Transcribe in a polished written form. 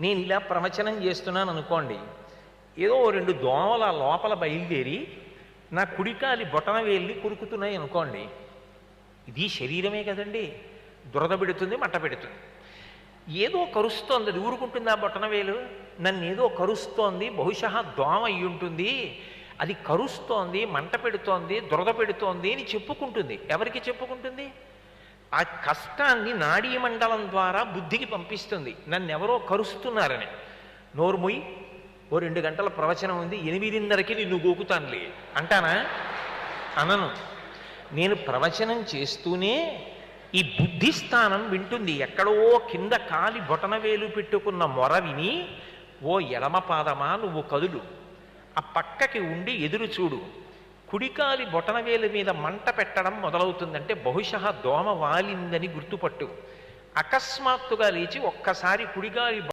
నేను ఇలా ప్రవచనం చేస్తున్నాను అనుకోండి, ఏదో ఓ 2 దోమల లోపల బయలుదేరి నా కుడికాలి బొటన వేలిని కురుకుతున్నాయి అనుకోండి, ఇది శరీరమే కదండి, దురద పెడుతుంది, మంట పెడుతుంది. ఏదో కరుస్తోంది, అది ఊరుకుంటుంది ఆ బొటన వేలు, నన్ను ఏదో కరుస్తోంది, బహుశా దోమ అయి ఉంటుంది, అది కరుస్తోంది, మంట పెడుతోంది, దురద పెడుతోంది అని చెప్పుకుంటుంది. ఎవరికి చెప్పుకుంటుంది? ఆ కష్టాన్ని నాడీ మండలం ద్వారా బుద్ధికి పంపిస్తుంది, నన్ను ఎవరో కరుస్తున్నారని. నోరుముయ్, ఓ 2 గంటల ప్రవచనం ఉంది, 8:30కి నిన్ను గోకుతానులే అంటానా? అనను. నేను ప్రవచనం చేస్తూనే ఈ బుద్ధి స్థానం వింటుంది. ఎక్కడో కింద కాలి బొటనవేలు పెట్టుకున్న మొర విని, ఓ ఎడమ పాదమా నువ్వు కదులు, ఆ పక్కకి ఉండి ఎదురు చూడు, కుడికాలి బొటనవేలు మీద మంట పెట్టడం మొదలవుతుందంటే బహుశా దోమ వాలిందని గుర్తుపట్టు. అకస్మాత్తుగా లేచి ఒక్కసారి కుడికాలి